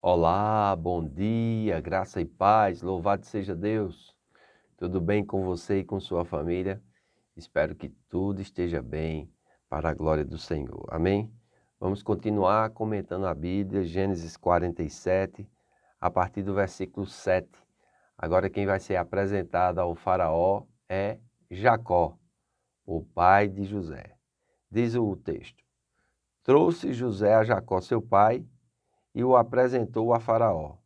Olá, bom dia, graça e paz, louvado seja Deus. Tudo bem com você e com sua família? Espero que tudo esteja bem para a glória do Senhor. Amém? Vamos continuar comentando a Bíblia, Gênesis 47, a partir do versículo 7. Agora quem vai ser apresentado ao faraó é Jacó, o pai de José. Diz o texto: Trouxe José a Jacó, seu pai, e o apresentou a Faraó.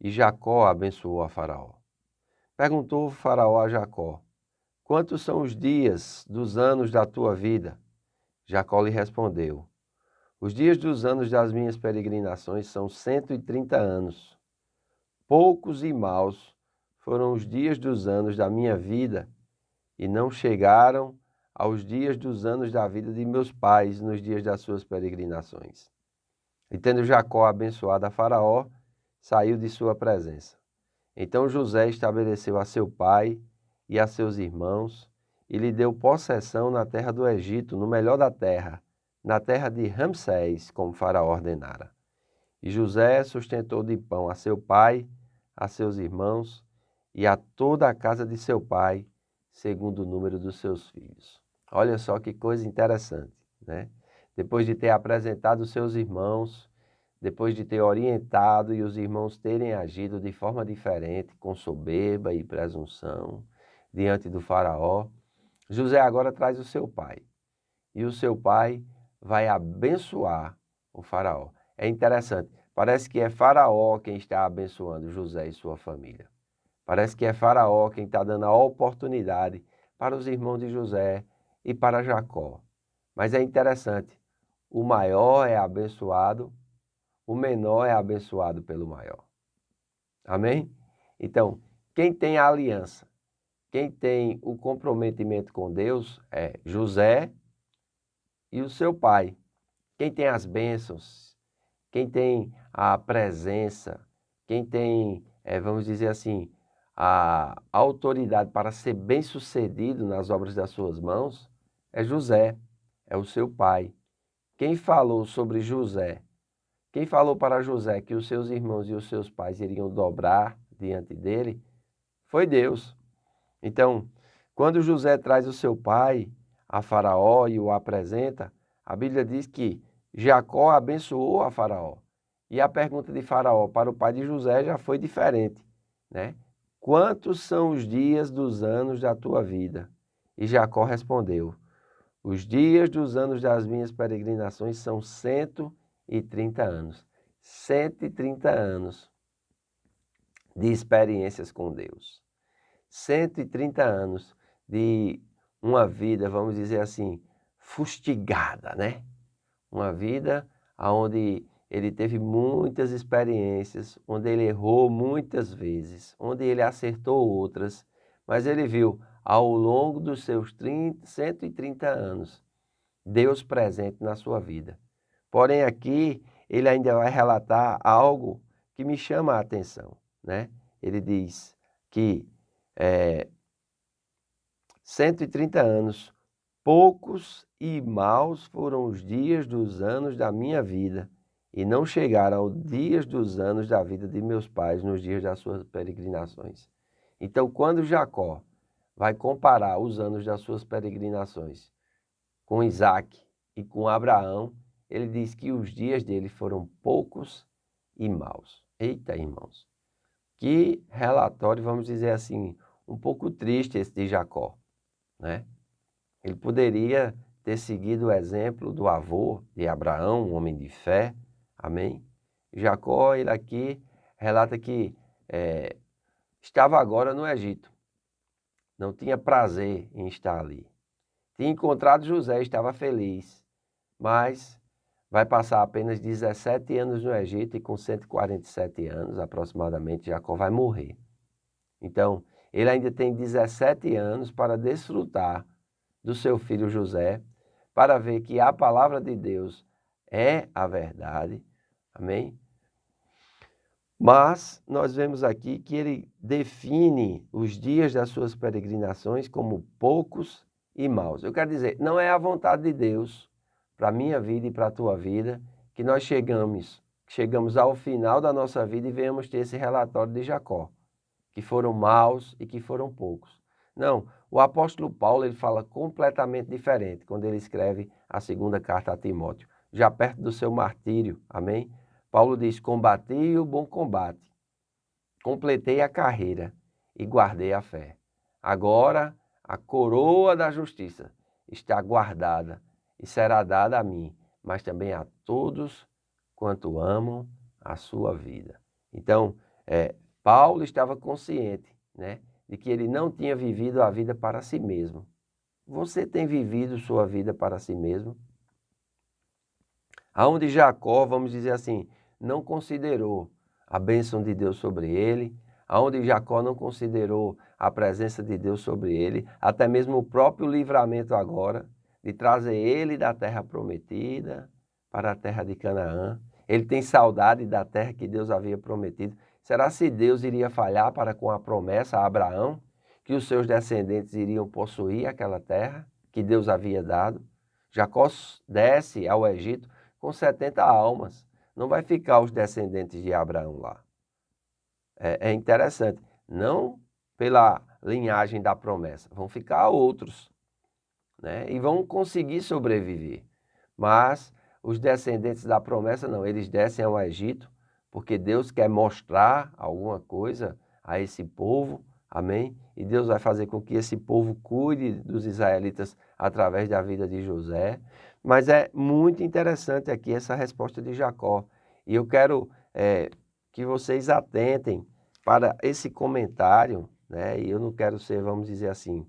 E Jacó abençoou a Faraó. Perguntou o Faraó a Jacó: Quantos são os dias dos anos da tua vida? Jacó lhe respondeu: Os dias dos anos das minhas peregrinações são 130 anos. Poucos e maus foram os dias dos anos da minha vida, e não chegaram aos dias dos anos da vida de meus pais nos dias das suas peregrinações. E tendo Jacó abençoado a Faraó, saiu de sua presença. Então José estabeleceu a seu pai e a seus irmãos e lhe deu possessão na terra do Egito, no melhor da terra, na terra de Ramsés, como Faraó ordenara. E José sustentou de pão a seu pai, a seus irmãos e a toda a casa de seu pai, segundo o número dos seus filhos. Olha só que coisa interessante, né? Depois de ter apresentado os seus irmãos, depois de ter orientado e os irmãos terem agido de forma diferente, com soberba e presunção, diante do faraó, José agora traz o seu pai. E o seu pai vai abençoar o faraó. É interessante, parece que é faraó quem está abençoando José e sua família. Parece que é faraó quem está dando a oportunidade para os irmãos de José e para Jacó. Mas é interessante, o maior é abençoado, o menor é abençoado pelo maior. Amém? Então, quem tem a aliança, quem tem o comprometimento com Deus é José e o seu pai. Quem tem as bênçãos, quem tem a presença, quem tem, vamos dizer assim, a autoridade para ser bem-sucedido nas obras das suas mãos, é José, é o seu pai. Quem falou sobre José, quem falou para José que os seus irmãos e os seus pais iriam dobrar diante dele, foi Deus. Então, quando José traz o seu pai a Faraó e o apresenta, a Bíblia diz que Jacó abençoou a Faraó. E a pergunta de Faraó para o pai de José já foi diferente, né? Quantos são os dias dos anos da tua vida? E Jacó respondeu: Os dias dos anos das minhas peregrinações são 130 anos. 130 anos de experiências com Deus. 130 anos de uma vida, vamos dizer assim, fustigada, né? Uma vida onde ele teve muitas experiências, onde ele errou muitas vezes, onde ele acertou outras, mas ele viu ao longo dos seus 130 anos, Deus presente na sua vida. Porém aqui ele ainda vai relatar algo que me chama a atenção, né? Ele diz que 130 anos, poucos e maus foram os dias dos anos da minha vida, e não chegaram aos dias dos anos da vida de meus pais nos dias das suas peregrinações. Então, quando Jacó vai comparar os anos das suas peregrinações com Isaac e com Abraão, ele diz que os dias dele foram poucos e maus. Eita, irmãos, que relatório, vamos dizer assim, um pouco triste esse de Jacó, né? Ele poderia ter seguido o exemplo do avô de Abraão, um homem de fé, amém? Jacó, ele aqui relata que estava agora no Egito, não tinha prazer em estar ali. Tinha encontrado José, estava feliz, mas vai passar apenas 17 anos no Egito e com 147 anos aproximadamente, Jacó vai morrer. Então, ele ainda tem 17 anos para desfrutar do seu filho José, para ver que a palavra de Deus é a verdade, amém? Mas nós vemos aqui que ele define os dias das suas peregrinações como poucos e maus. Eu quero dizer, não é a vontade de Deus para a minha vida e para a tua vida que nós chegamos chegamos ao final da nossa vida e venhamos ter esse relatório de Jacó, que foram maus e que foram poucos. Não, o apóstolo Paulo ele fala completamente diferente quando ele escreve a segunda carta a Timóteo, já perto do seu martírio, amém? Paulo diz, combati o bom combate, completei a carreira e guardei a fé. Agora a coroa da justiça está guardada e será dada a mim, mas também a todos quanto amam a sua vida. Então, Paulo estava consciente, né, de que ele não tinha vivido a vida para si mesmo. Você tem vivido sua vida para si mesmo? Aonde Jacó, vamos dizer assim, não considerou a bênção de Deus sobre ele, aonde Jacó não considerou a presença de Deus sobre ele, até mesmo o próprio livramento agora, de trazer ele da terra prometida para a terra de Canaã. Ele tem saudade da terra que Deus havia prometido. Será se Deus iria falhar para com a promessa a Abraão, que os seus descendentes iriam possuir aquela terra que Deus havia dado? Jacó desce ao Egito com 70 almas. Não vai ficar os descendentes de Abraão lá. É interessante. Não pela linhagem da promessa. Vão ficar outros, né? E vão conseguir sobreviver. Mas os descendentes da promessa não. Eles descem ao Egito porque Deus quer mostrar alguma coisa a esse povo. Amém? E Deus vai fazer com que esse povo cuide dos israelitas através da vida de José. Mas é muito interessante aqui essa resposta de Jacó. E eu quero que vocês atentem para esse comentário, né? E eu não quero ser, vamos dizer assim,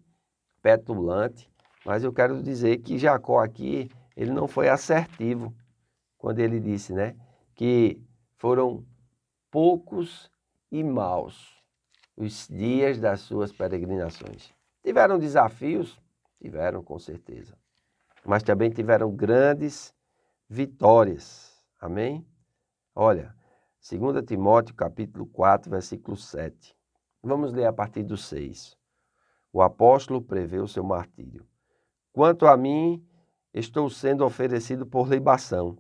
petulante, mas eu quero dizer que Jacó aqui, ele não foi assertivo quando ele disse, né, que foram poucos e maus os dias das suas peregrinações. Tiveram desafios? Tiveram, com certeza. Mas também tiveram grandes vitórias. Amém? Olha, 2 Timóteo capítulo 4, versículo 7. Vamos ler a partir do 6. O apóstolo prevê o seu martírio. Quanto a mim, estou sendo oferecido por libação,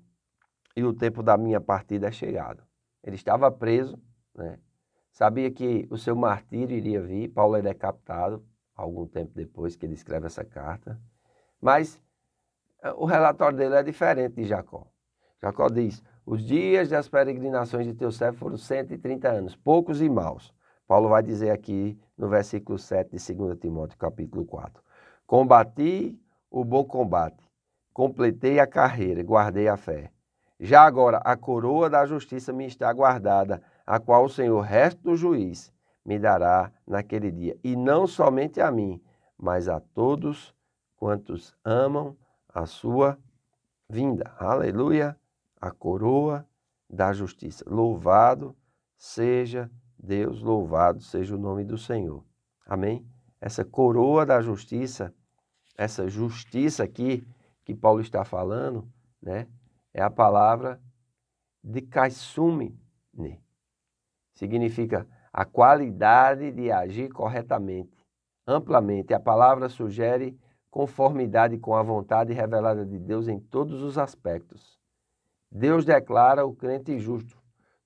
e o tempo da minha partida é chegado. Ele estava preso, né? Sabia que o seu martírio iria vir. Paulo é decapitado algum tempo depois que ele escreve essa carta. Mas o relatório dele é diferente de Jacó. Jacó diz, os dias das peregrinações de teu servo foram 130 anos, poucos e maus. Paulo vai dizer aqui no versículo 7 de 2 Timóteo capítulo 4. Combati o bom combate, completei a carreira, guardei a fé. Já agora a coroa da justiça me está guardada, a qual o Senhor, resto do juiz, me dará naquele dia. E não somente a mim, mas a todos quantos amam a sua vinda. Aleluia! A coroa da justiça. Louvado seja Deus, louvado seja o nome do Senhor. Amém? Essa coroa da justiça, essa justiça aqui que Paulo está falando, né? É a palavra dikaisumene. Significa a qualidade de agir corretamente, amplamente. A palavra sugere conformidade com a vontade revelada de Deus em todos os aspectos. Deus declara o crente justo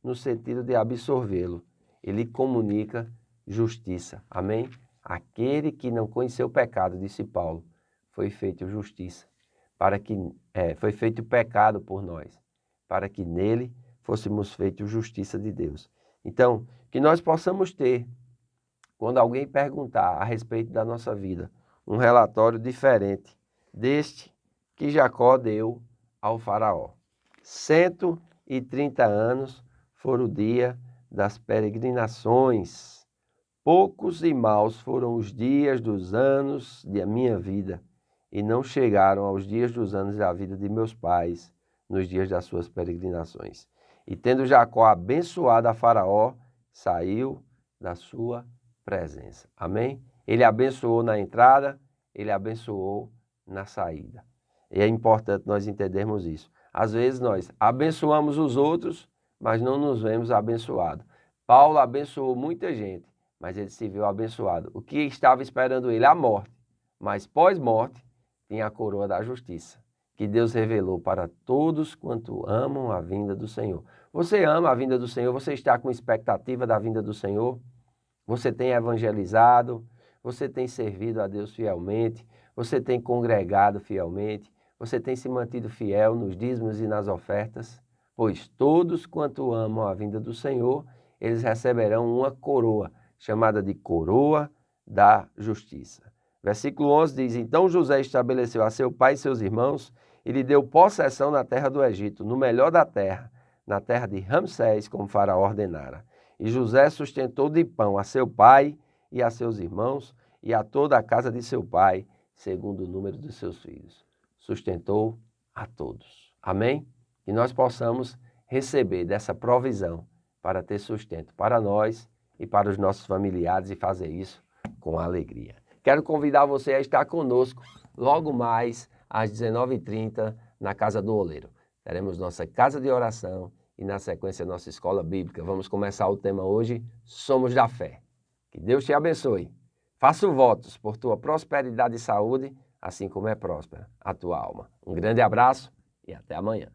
no sentido de absorvê-lo. Ele comunica justiça. Amém? Aquele que não conheceu o pecado, disse Paulo, foi feito justiça. Foi feito pecado por nós, para que nele fôssemos feitos justiça de Deus. Então, que nós possamos ter, quando alguém perguntar a respeito da nossa vida, um relatório diferente deste que Jacó deu ao faraó. 130 anos foram o dia das peregrinações. Poucos e maus foram os dias dos anos da minha vida, e não chegaram aos dias dos anos da vida de meus pais, nos dias das suas peregrinações. E tendo Jacó abençoado a Faraó, saiu da sua presença. Amém? Ele abençoou na entrada, ele abençoou na saída. E é importante nós entendermos isso. Às vezes nós abençoamos os outros, mas não nos vemos abençoados. Paulo abençoou muita gente, mas ele se viu abençoado. O que estava esperando ele? A morte. Mas pós-morte, tinha a coroa da justiça, que Deus revelou para todos quanto amam a vinda do Senhor. Você ama a vinda do Senhor? Você está com expectativa da vinda do Senhor? Você tem evangelizado? Você tem servido a Deus fielmente? Você tem congregado fielmente? Você tem se mantido fiel nos dízimos e nas ofertas? Pois todos quanto amam a vinda do Senhor, eles receberão uma coroa, chamada de coroa da justiça. Versículo 11 diz, então José estabeleceu a seu pai e seus irmãos e lhe deu possessão na terra do Egito, no melhor da terra, na terra de Ramsés, como Faraó ordenara. E José sustentou de pão a seu pai e a seus irmãos e a toda a casa de seu pai, segundo o número de seus filhos. Sustentou a todos. Amém? Que nós possamos receber dessa provisão para ter sustento para nós e para os nossos familiares e fazer isso com alegria. Quero convidar você a estar conosco logo mais às 19h30 na Casa do Oleiro. Teremos nossa casa de oração e na sequência nossa escola bíblica. Vamos começar o tema hoje, Somos da Fé. Que Deus te abençoe. Faço votos por tua prosperidade e saúde, assim como é próspera a tua alma. Um grande abraço e até amanhã.